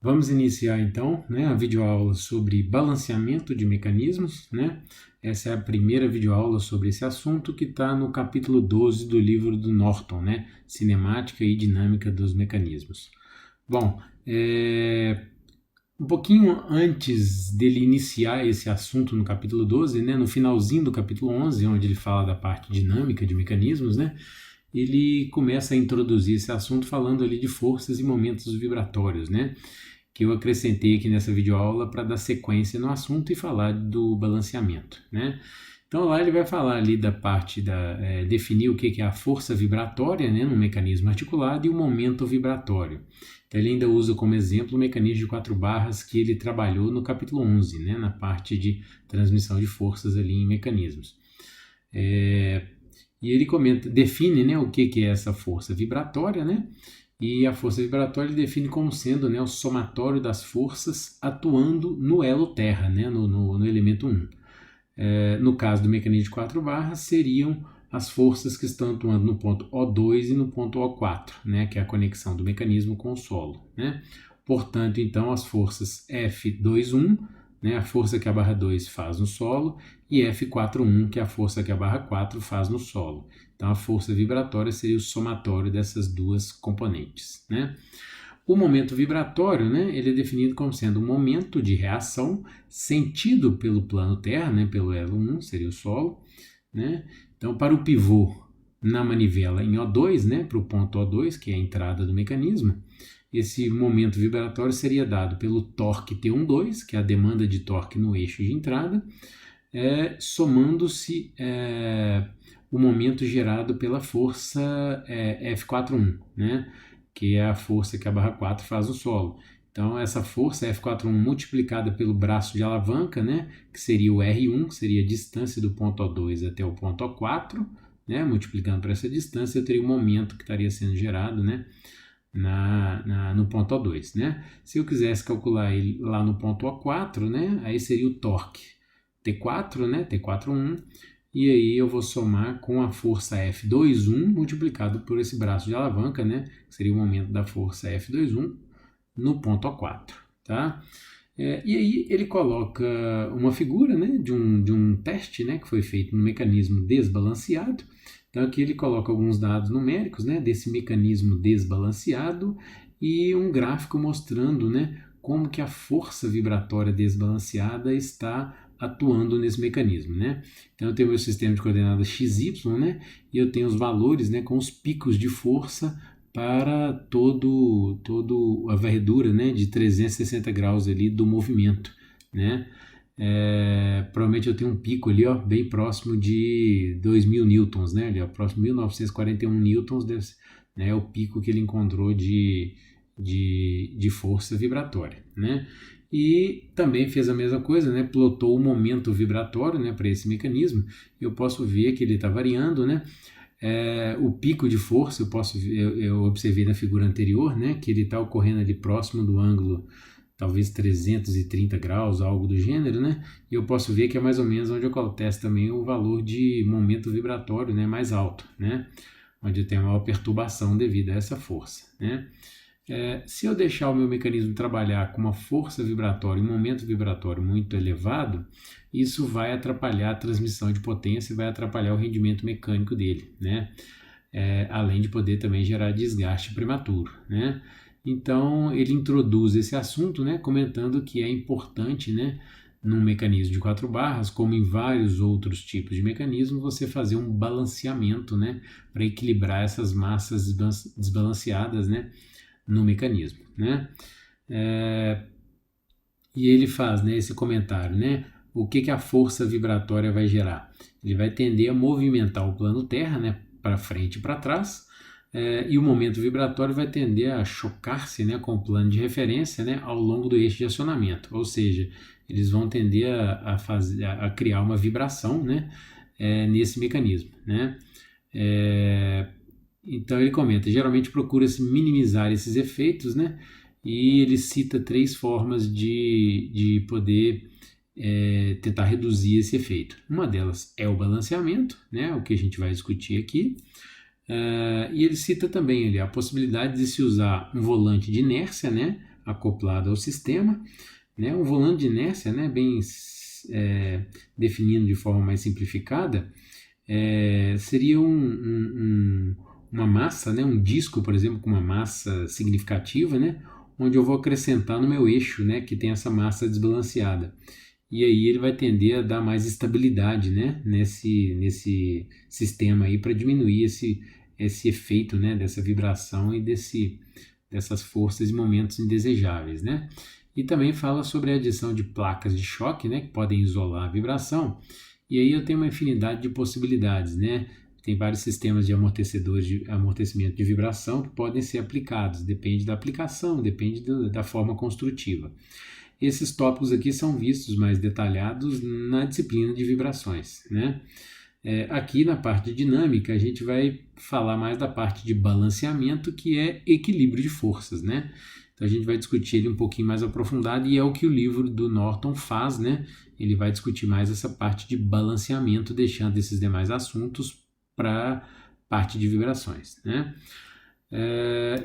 Vamos iniciar então, né, a videoaula sobre balanceamento de mecanismos, né? Essa é a primeira videoaula sobre esse assunto que está no capítulo 12 do livro do Norton, né? Cinemática e Dinâmica dos Mecanismos. Bom, um pouquinho antes dele iniciar esse assunto no capítulo 12, né, no finalzinho do capítulo 11, onde ele fala da parte dinâmica de mecanismos, né? Ele começa a introduzir esse assunto falando ali de forças e momentos vibratórios, né? Que eu acrescentei aqui nessa videoaula para dar sequência no assunto e falar do balanceamento, né? Então lá ele vai falar ali da parte definir o que é a força vibratória, né, no mecanismo articulado e o momento vibratório. Então ele ainda usa como exemplo o mecanismo de 4 barras que ele trabalhou no capítulo 11, né, na parte de transmissão de forças ali em mecanismos. E ele define, né, o que é essa força vibratória, né? E a força vibratória ele define como sendo, né, o somatório das forças atuando no elo terra, né, no elemento 1. No caso do mecanismo de 4 barras, seriam as forças que estão atuando no ponto O2 e no ponto O4, né, que é a conexão do mecanismo com o solo, né? Portanto, então, as forças F21, né, a força que a barra 2 faz no solo, e F41, que é a força que a barra 4 faz no solo. Então, a força vibratória seria o somatório dessas duas componentes, né? O momento vibratório, né, ele é definido como sendo um momento de reação sentido pelo plano terra, né, pelo elo 1, seria o solo, né? Então, para o pivô na manivela em O2, né, para o ponto O2, que é a entrada do mecanismo, esse momento vibratório seria dado pelo torque T12, que é a demanda de torque no eixo de entrada, somando-se o momento gerado pela força F41, né, que é a força que a barra 4 faz no solo. Então, essa força F41 multiplicada pelo braço de alavanca, né, que seria o R1, que seria a distância do ponto O2 até o ponto O4, né, multiplicando por essa distância, eu teria o momento que estaria sendo gerado, né, no ponto O2, né? Se eu quisesse calcular ele lá no ponto O4, né, aí seria o torque T4, né, T41, e aí eu vou somar com a força F21 multiplicado por esse braço de alavanca, né, que seria o momento da força F21 no ponto O4, tá? E aí ele coloca uma figura, né, de um teste, né, que foi feito no mecanismo desbalanceado. Então aqui ele coloca alguns dados numéricos, né, desse mecanismo desbalanceado e um gráfico mostrando, né, como que a força vibratória desbalanceada está atuando nesse mecanismo, né? Então eu tenho meu sistema de coordenadas XY, né, e eu tenho os valores, né, com os picos de força para todo a varredura, né, de 360 graus ali do movimento, né? Provavelmente eu tenho um pico ali, ó, bem próximo de 2.000 newtons, né? Ali, ó, próximo de 1941 newtons, né, é o pico que ele encontrou de força vibratória, né? E também fez a mesma coisa, né? Plotou o momento vibratório, né, para esse mecanismo. Eu posso ver que ele está variando, né? O pico de força, eu observei na figura anterior, né, que ele está ocorrendo ali próximo do ângulo, talvez 330 graus, algo do gênero, né, e eu posso ver que é mais ou menos onde eu contesto também o valor de momento vibratório, né, mais alto, né, onde eu tenho maior perturbação devido a essa força, né. Se eu deixar o meu mecanismo trabalhar com uma força vibratória, um momento vibratório muito elevado, isso vai atrapalhar a transmissão de potência e vai atrapalhar o rendimento mecânico dele, né? Além de poder também gerar desgaste prematuro, né? Então ele introduz esse assunto, né, comentando que é importante, né, num mecanismo de 4 barras, como em vários outros tipos de mecanismos, você fazer um balanceamento, né, para equilibrar essas massas desbalanceadas, né, no mecanismo, né? E ele faz, né, esse comentário, né? O que a força vibratória vai gerar? Ele vai tender a movimentar o plano terra, né, para frente e para trás, e o momento vibratório vai tender a chocar-se, né, com o plano de referência, né, ao longo do eixo de acionamento, ou seja, eles vão tender a criar uma vibração, né, nesse mecanismo, né? Então ele comenta, geralmente procura-se minimizar esses efeitos, né? E ele cita 3 formas de poder tentar reduzir esse efeito. Uma delas é o balanceamento, né? O que a gente vai discutir aqui. E ele cita também ali, a possibilidade de se usar um volante de inércia, né? acoplado ao sistema, né? Um volante de inércia, né, bem definindo de forma mais simplificada, seria uma massa, né, um disco, por exemplo, com uma massa significativa, né, onde eu vou acrescentar no meu eixo, né, que tem essa massa desbalanceada. E aí ele vai tender a dar mais estabilidade, né, nesse sistema aí, para diminuir esse efeito, né, dessa vibração e dessas forças e momentos indesejáveis, né. E também fala sobre a adição de placas de choque, né, que podem isolar a vibração. E aí eu tenho uma infinidade de possibilidades, né. Tem vários sistemas de amortecedores de amortecimento de vibração que podem ser aplicados, depende da aplicação, depende da forma construtiva. Esses tópicos aqui são vistos mais detalhados na disciplina de vibrações, né? Aqui na parte de dinâmica a gente vai falar mais da parte de balanceamento, que é equilíbrio de forças, né? Então a gente vai discutir ele um pouquinho mais aprofundado e é o que o livro do Norton faz, né? Ele vai discutir mais essa parte de balanceamento, deixando esses demais assuntos para parte de vibrações, né?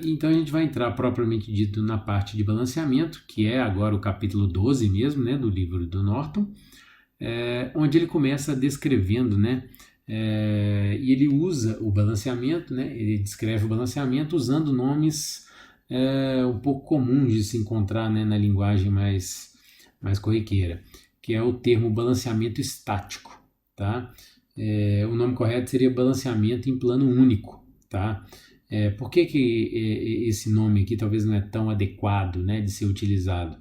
Então a gente vai entrar propriamente dito na parte de balanceamento, que é agora o capítulo 12 mesmo, né, do livro do Norton, onde ele começa descrevendo, né, e ele usa o balanceamento, né, ele descreve o balanceamento usando nomes um pouco comuns de se encontrar, né, na linguagem mais corriqueira, que é o termo balanceamento estático, tá? O nome correto seria balanceamento em plano único, tá? Por que esse nome aqui talvez não é tão adequado, né, de ser utilizado?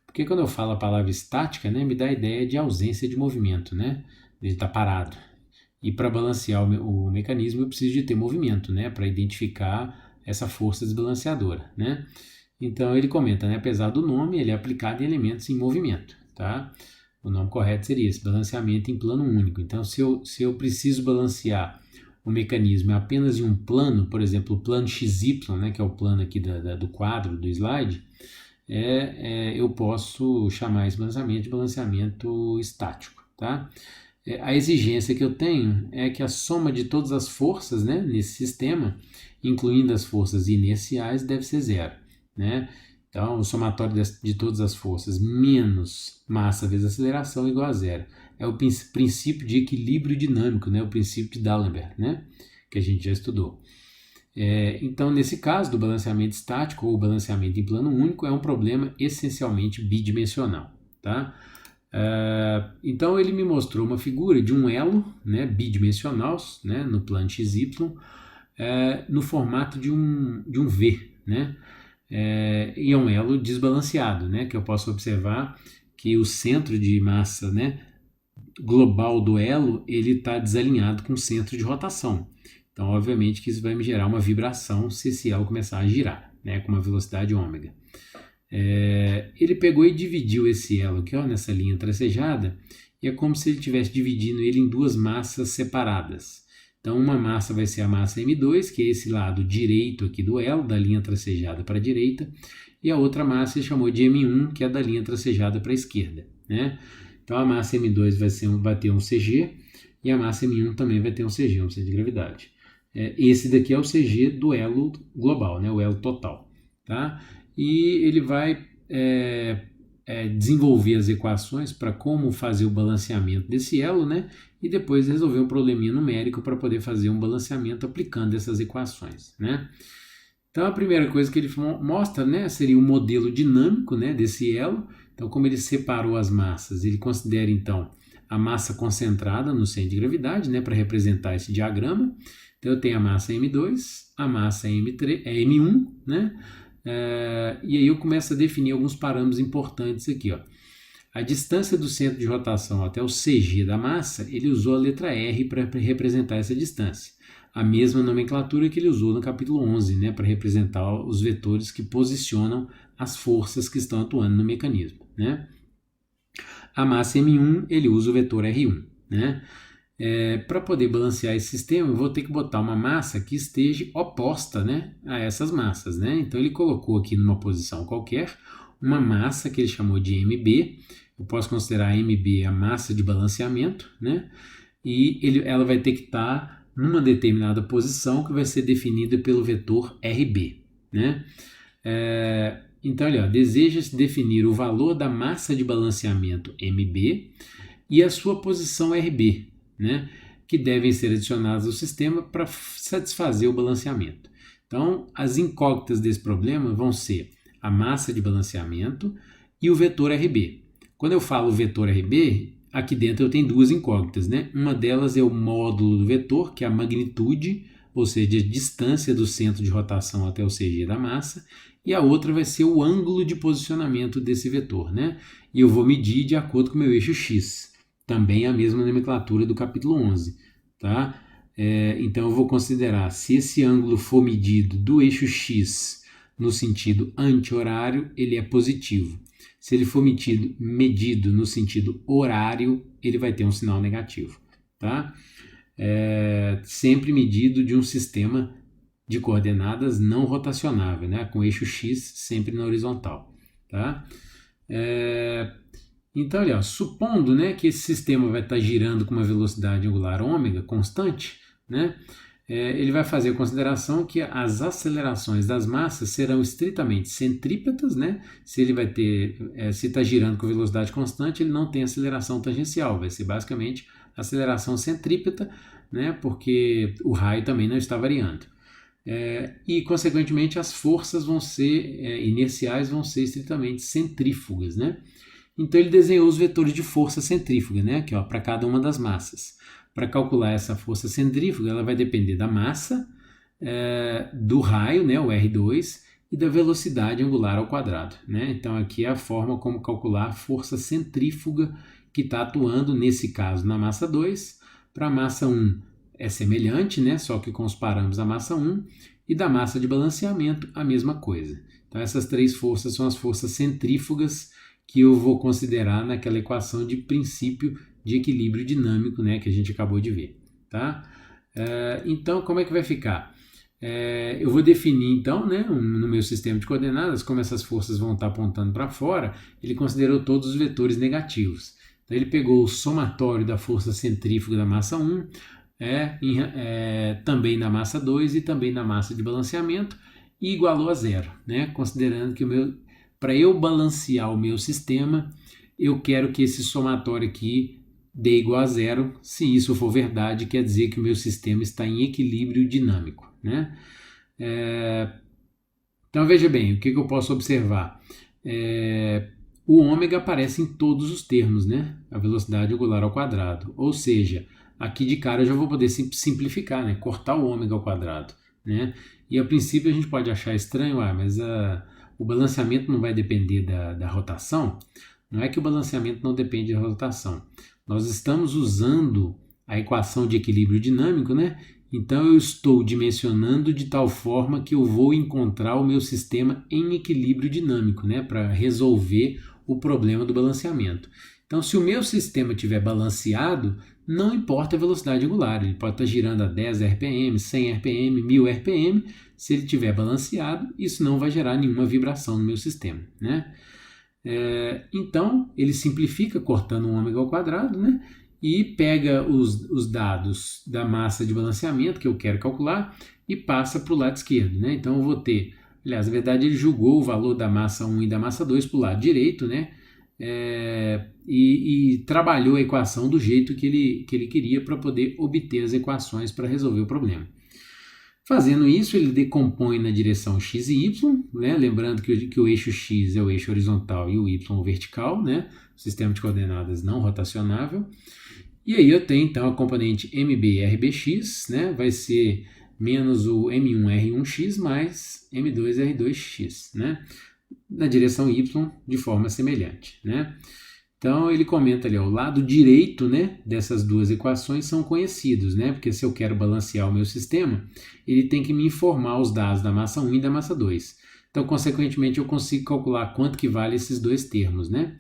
Porque quando eu falo a palavra estática, né, me dá a ideia de ausência de movimento, né? Ele está parado. E para balancear o mecanismo eu preciso de ter movimento, né, para identificar essa força desbalanceadora, né? Então ele comenta, né, apesar do nome, ele é aplicado em elementos em movimento, tá? O nome correto seria esse, balanceamento em plano único. Então se eu preciso balancear o mecanismo é apenas em um plano, por exemplo, o plano XY, né, que é o plano aqui do quadro, do slide, eu posso chamar esse balanceamento de balanceamento estático, tá? A exigência que eu tenho é que a soma de todas as forças, né, nesse sistema, incluindo as forças inerciais, deve ser zero, né? Então, o somatório de todas as forças menos massa vezes aceleração é igual a zero. É o princípio de equilíbrio dinâmico, né? O princípio de D'Alembert, né? Que a gente já estudou. Então, nesse caso do balanceamento estático ou balanceamento em plano único, é um problema essencialmente bidimensional, tá? Então, ele me mostrou uma figura de um elo, né, bidimensional, né, no plano XY, no formato de um V, né? E é um elo desbalanceado, né, que eu posso observar que o centro de massa, né, global do elo ele está desalinhado com o centro de rotação. Então, obviamente que isso vai me gerar uma vibração se esse elo começar a girar, né, com uma velocidade ômega. Ele pegou e dividiu esse elo aqui, ó, nessa linha tracejada, e é como se ele estivesse dividindo ele em duas massas separadas. Então, uma massa vai ser a massa M2, que é esse lado direito aqui do elo, da linha tracejada para a direita, e a outra massa ele chamou de M1, que é da linha tracejada para a esquerda, né? Então, a massa M2 vai ter um CG, e a massa M1 também vai ter um CG, um centro de gravidade. Esse daqui é o CG do elo global, né? O elo total, tá? E ele vai desenvolver as equações para como fazer o balanceamento desse elo, né? E depois resolver um probleminha numérico para poder fazer um balanceamento aplicando essas equações, né? Então a primeira coisa que ele mostra, né, seria o modelo dinâmico, né, desse elo. Então, como ele separou as massas, ele considera então a massa concentrada no centro de gravidade, né, para representar esse diagrama. Então eu tenho a massa M2, a massa M1, né? E aí eu começo a definir alguns parâmetros importantes aqui, ó. A distância do centro de rotação até o CG da massa, ele usou a letra R para representar essa distância. A mesma nomenclatura que ele usou no capítulo 11, né, para representar os vetores que posicionam as forças que estão atuando no mecanismo, né? A massa M1, ele usa o vetor R1, né? Para poder balancear esse sistema, eu vou ter que botar uma massa que esteja oposta, né, a essas massas, né? Então ele colocou aqui numa posição qualquer uma massa que ele chamou de MB. Eu posso considerar a MB a massa de balanceamento, né? E ela vai ter que estar numa determinada posição que vai ser definida pelo vetor RB, né? Então, olha, deseja-se definir o valor da massa de balanceamento MB e a sua posição RB, né, que devem ser adicionadas ao sistema para satisfazer o balanceamento. Então, as incógnitas desse problema vão ser a massa de balanceamento e o vetor RB. Quando eu falo vetor RB, aqui dentro eu tenho duas incógnitas, né? Uma delas é o módulo do vetor, que é a magnitude, ou seja, a distância do centro de rotação até o CG da massa, e a outra vai ser o ângulo de posicionamento desse vetor, né? E eu vou medir de acordo com o meu eixo X, também a mesma nomenclatura do capítulo 11, tá? Então eu vou considerar, se esse ângulo for medido do eixo X no sentido anti-horário, ele é positivo. Se ele for medido no sentido horário, ele vai ter um sinal negativo, tá? Sempre medido de um sistema de coordenadas não rotacionável, né? Com eixo X sempre na horizontal, tá? Então, olha, supondo, né, que esse sistema vai estar girando com uma velocidade angular ômega constante, né? Ele vai fazer a consideração que as acelerações das massas serão estritamente centrípetas, né? Se ele vai ter, se está girando com velocidade constante, ele não tem aceleração tangencial, vai ser basicamente aceleração centrípeta, né? Porque o raio também não está variando. E, consequentemente, as forças vão ser inerciais, vão ser estritamente centrífugas, né? Então, ele desenhou os vetores de força centrífuga, né? Aqui, ó, para cada uma das massas. Para calcular essa força centrífuga, ela vai depender da massa, do raio, né, o R2, e da velocidade angular ao quadrado, né? Então, aqui é a forma como calcular a força centrífuga que está atuando, nesse caso, na massa 2. Para a massa 1 é semelhante, né, só que com os parâmetros da massa 1, e da massa de balanceamento a mesma coisa. Então, essas três forças são as forças centrífugas que eu vou considerar naquela equação de princípio de equilíbrio dinâmico, né, que a gente acabou de ver, tá? Então, como é que vai ficar? Eu vou definir, então, né, no meu sistema de coordenadas, como essas forças vão estar apontando para fora, ele considerou todos os vetores negativos. Então, ele pegou o somatório da força centrífuga da massa 1, também da massa 2 e também da massa de balanceamento, e igualou a zero, né, considerando que para eu balancear o meu sistema, eu quero que esse somatório aqui dê igual a zero. Se isso for verdade, quer dizer que o meu sistema está em equilíbrio dinâmico, né? Então, veja bem, o que eu posso observar? O ômega aparece em todos os termos, né? A velocidade angular ao quadrado. Ou seja, aqui de cara eu já vou poder simplificar, né? Cortar o ômega ao quadrado, né? E a princípio a gente pode achar estranho, mas o balanceamento não vai depender da rotação. Não é que o balanceamento não depende da rotação. Nós estamos usando a equação de equilíbrio dinâmico, né? Então eu estou dimensionando de tal forma que eu vou encontrar o meu sistema em equilíbrio dinâmico, né? Para resolver o problema do balanceamento. Então, se o meu sistema estiver balanceado, não importa a velocidade angular, ele pode estar girando a 10 RPM, 100 RPM, 1000 RPM. Se ele estiver balanceado, isso não vai gerar nenhuma vibração no meu sistema, né? Então, ele simplifica cortando um ômega ao quadrado, né? E pega os dados da massa de balanceamento que eu quero calcular e passa para o lado esquerdo, né? Então, eu vou ter, aliás, na verdade, ele jogou o valor da massa 1 e da massa 2 para o lado direito, né? E trabalhou a equação do jeito que ele queria para poder obter as equações para resolver o problema. Fazendo isso, ele decompõe na direção x e y, né? Lembrando que o eixo x é o eixo horizontal e o y o vertical, né? Sistema de coordenadas não rotacionável. E aí eu tenho então a componente MB RBX, né? Vai ser menos o M1R1x mais M2R2x, né? Na direção y de forma semelhante, né? Então ele comenta ali, ó, o lado direito, né, dessas duas equações são conhecidos, né? Porque se eu quero balancear o meu sistema, ele tem que me informar os dados da massa 1 e da massa 2. Então, consequentemente, eu consigo calcular quanto que vale esses dois termos, né?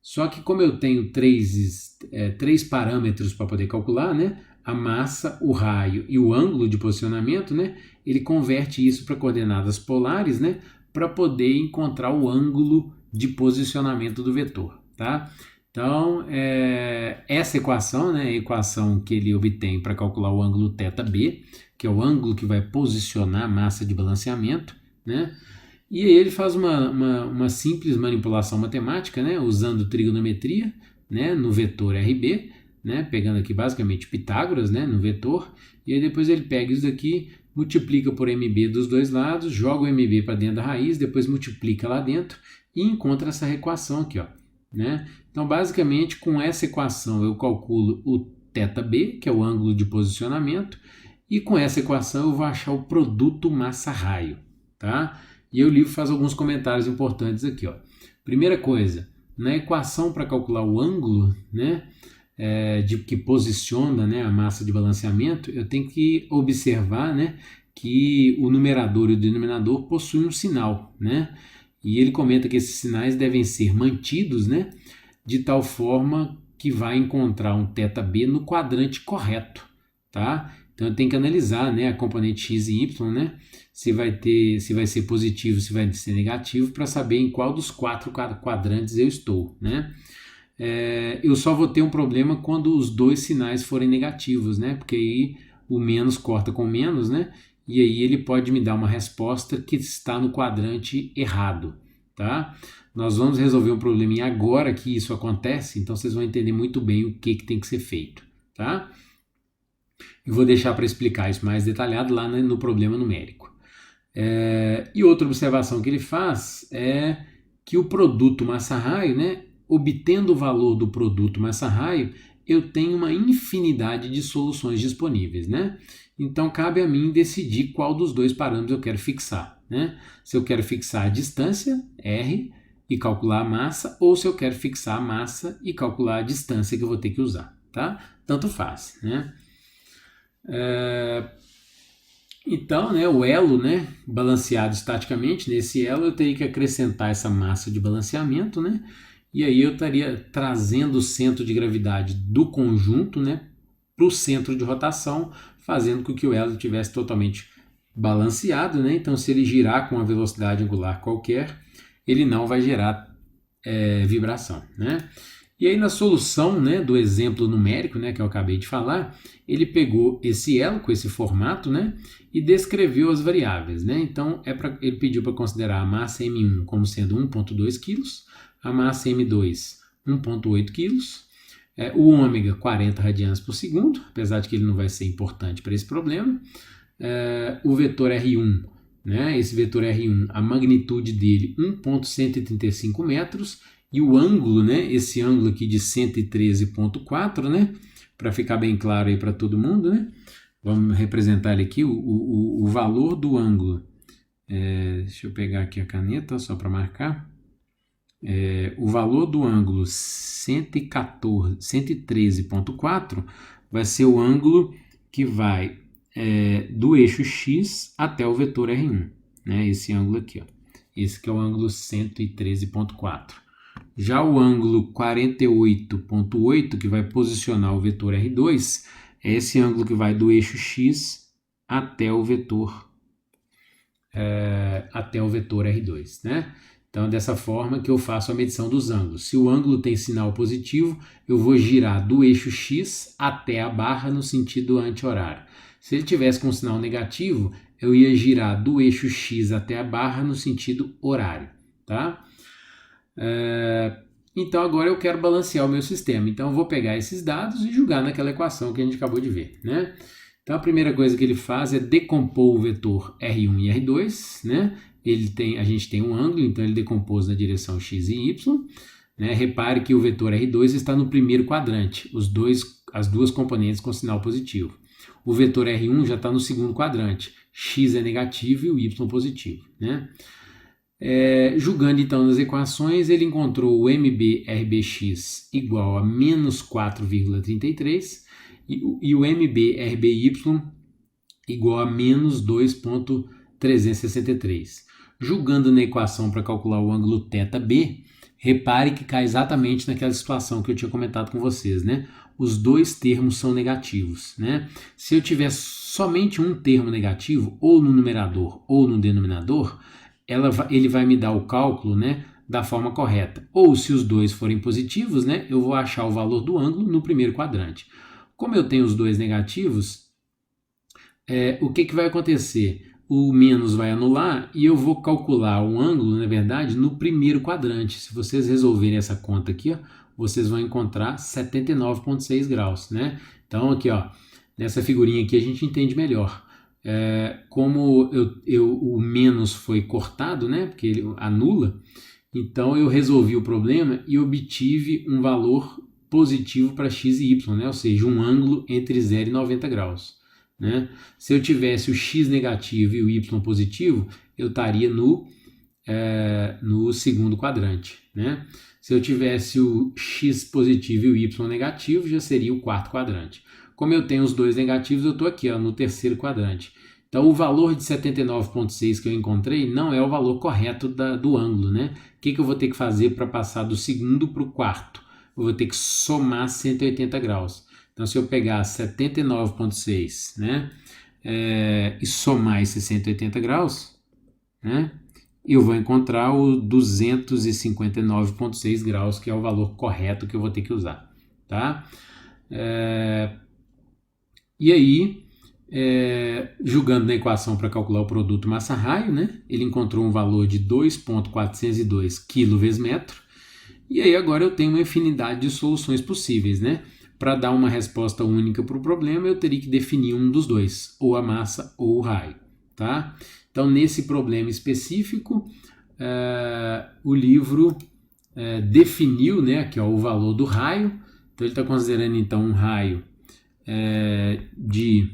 Só que como eu tenho três parâmetros para poder calcular, né? A massa, o raio e o ângulo de posicionamento, né? Ele converte isso para coordenadas polares, né? Para poder encontrar o ângulo de posicionamento do vetor, tá? Então, essa equação, né? A equação que ele obtém para calcular o ângulo θb, que é o ângulo que vai posicionar a massa de balanceamento, né? E aí ele faz uma simples manipulação matemática, né, usando trigonometria, né, no vetor RB, né, pegando aqui basicamente Pitágoras, né, no vetor, e aí depois ele pega isso daqui, multiplica por MB dos dois lados, joga o MB para dentro da raiz, depois multiplica lá dentro e encontra essa equação aqui, ó, né? Então, basicamente, com essa equação eu calculo o θB, que é o ângulo de posicionamento, e com essa equação eu vou achar o produto massa-raio, tá? E o livro faz alguns comentários importantes aqui, ó. Primeira coisa, na equação para calcular o ângulo, né, de que posiciona, né, a massa de balanceamento, eu tenho que observar, né, que o numerador e o denominador possuem um sinal, né? E ele comenta que esses sinais devem ser mantidos, né, de tal forma que vai encontrar um θB no quadrante correto, tá? Então eu tenho que analisar, né, a componente x e y, né, se vai ser positivo, se vai ser negativo, para saber em qual dos 4 quadrantes eu estou, né? Eu só vou ter um problema quando os dois sinais forem negativos, né? Porque aí o menos corta com menos, né? E aí ele pode me dar uma resposta que está no quadrante errado, tá? Nós vamos resolver um probleminha agora que isso acontece, então vocês vão entender muito bem o que tem que ser feito, tá? Eu vou deixar para explicar isso mais detalhado lá no problema numérico. E outra observação que ele faz é que o produto massa-raio, né, obtendo o valor do produto massa-raio, eu tenho uma infinidade de soluções disponíveis, né? Então cabe a mim decidir qual dos dois parâmetros eu quero fixar, né? Se eu quero fixar a distância, R, e calcular a massa, ou se eu quero fixar a massa e calcular a distância que eu vou ter que usar, tá? Tanto faz, né? Então, né, o elo, né, balanceado estaticamente, nesse elo eu teria que acrescentar essa massa de balanceamento, né, e aí eu estaria trazendo o centro de gravidade do conjunto, né, para o centro de rotação, fazendo com que o elo estivesse totalmente balanceado, né, então se ele girar com uma velocidade angular qualquer, ele não vai gerar vibração, né. E aí na solução, né, do exemplo numérico, né, que eu acabei de falar, ele pegou esse elo com esse formato, né, e descreveu as variáveis, né? Então ele pediu para considerar a massa M1 como sendo 1,2 kg, a massa M2 1,8 kg, o ômega 40 radianes por segundo, apesar de que ele não vai ser importante para esse problema, o vetor R1, né, esse vetor R1, a magnitude dele 1,135 metros, e o ângulo, né, esse ângulo aqui de 113,4, né, para ficar bem claro aí para todo mundo, né, vamos representar ele aqui, o valor do ângulo, deixa eu pegar aqui a caneta só para marcar, o valor do ângulo 113,4 vai ser o ângulo que vai do eixo X até o vetor R1, né, esse ângulo aqui, ó, esse que é o ângulo 113,4. Já o ângulo 48,8, que vai posicionar o vetor R2, é esse ângulo que vai do eixo X até o vetor R2, né? Então, dessa forma que eu faço a medição dos ângulos. Se o ângulo tem sinal positivo, eu vou girar do eixo X até a barra no sentido anti-horário. Se ele tivesse com sinal negativo, eu ia girar do eixo X até a barra no sentido horário, tá? Então agora eu quero balancear o meu sistema. Então eu vou pegar esses dados e jogar naquela equação que a gente acabou de ver, né? Então a primeira coisa que ele faz é decompor o vetor R1 e R2, né? A gente tem um ângulo, então ele decompôs na direção x e y, né? Repare que o vetor R2 está no primeiro quadrante, as duas componentes com sinal positivo. O vetor R1 já está no segundo quadrante, x é negativo e o y positivo, né? Julgando então nas equações, ele encontrou o MB-RBX igual a menos 4,33 e o MB-RBY igual a menos 2,363. Julgando na equação para calcular o ângulo θB, repare que cai exatamente naquela situação que eu tinha comentado com vocês, né? Os dois termos são negativos, né? Se eu tiver somente um termo negativo, ou no numerador ou no denominador, ele vai me dar o cálculo, né, da forma correta. Ou se os dois forem positivos, né, eu vou achar o valor do ângulo no primeiro quadrante. Como eu tenho os dois negativos, o que vai acontecer? o menos vai anular e eu vou calcular o ângulo, na verdade, no primeiro quadrante. Se vocês resolverem essa conta aqui, ó, vocês vão encontrar 79,6 graus, né? Então aqui, ó, nessa figurinha aqui a gente entende melhor. Como o menos foi cortado, né? Porque ele anula, então eu resolvi o problema e obtive um valor positivo para x e y, né? Ou seja, um ângulo entre 0 e 90 graus. Né? Se eu tivesse o x negativo e o y positivo, eu estaria no segundo quadrante. Né? Se eu tivesse o x positivo e o y negativo, já seria o quarto quadrante. Como eu tenho os dois negativos, eu estou aqui, ó, no terceiro quadrante. Então, o valor de 79,6 que eu encontrei não é o valor correto do ângulo. Né? O que eu vou ter que fazer para passar do segundo para o quarto? Eu vou ter que somar 180 graus. Então, se eu pegar 79,6, né, e somar esses 180 graus, né, eu vou encontrar o 259,6 graus, que é o valor correto que eu vou ter que usar. Tá? E aí, jogando na equação para calcular o produto massa-raio, né, ele encontrou um valor de 2,402 kg vezes metro. E aí agora eu tenho uma infinidade de soluções possíveis, né? Para dar uma resposta única para o problema, eu teria que definir um dos dois, ou a massa ou o raio, tá? Então, nesse problema específico, o livro definiu, né, aqui, ó, o valor do raio. Então, ele está considerando, então, um raio de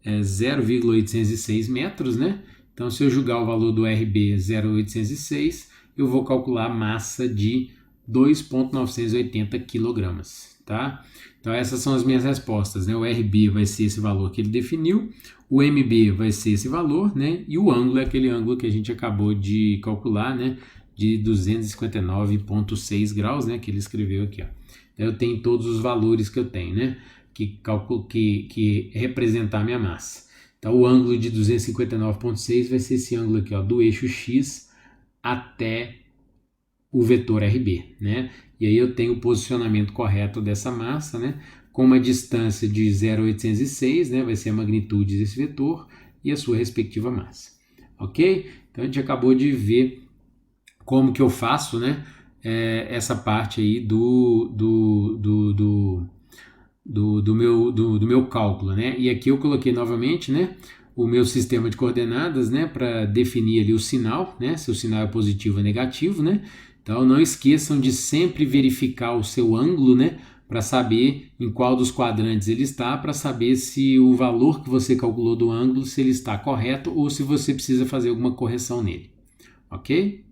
0,806 metros, né? Então, se eu jogar o valor do RB 0,806, eu vou calcular a massa de 2,980 kg, tá? Então essas são as minhas respostas, né? O RB vai ser esse valor que ele definiu, o MB vai ser esse valor, né? E o ângulo é aquele ângulo que a gente acabou de calcular, né? De 259,6 graus, né? Que ele escreveu aqui, ó. Então, eu tenho todos os valores que eu tenho, né? Que representar a minha massa. Então o ângulo de 259,6 vai ser esse ângulo aqui, ó, do eixo X até o vetor RB, né? E aí eu tenho o posicionamento correto dessa massa, né? Com uma distância de 0,806, né? Vai ser a magnitude desse vetor e a sua respectiva massa, ok? Então a gente acabou de ver como que eu faço, né? Essa parte aí do meu cálculo, né? E aqui eu coloquei novamente, né, o meu sistema de coordenadas, né, para definir ali o sinal, né, se o sinal é positivo ou negativo, né? Então não esqueçam de sempre verificar o seu ângulo, né, para saber em qual dos quadrantes ele está, para saber se o valor que você calculou do ângulo, se ele está correto ou se você precisa fazer alguma correção nele, ok?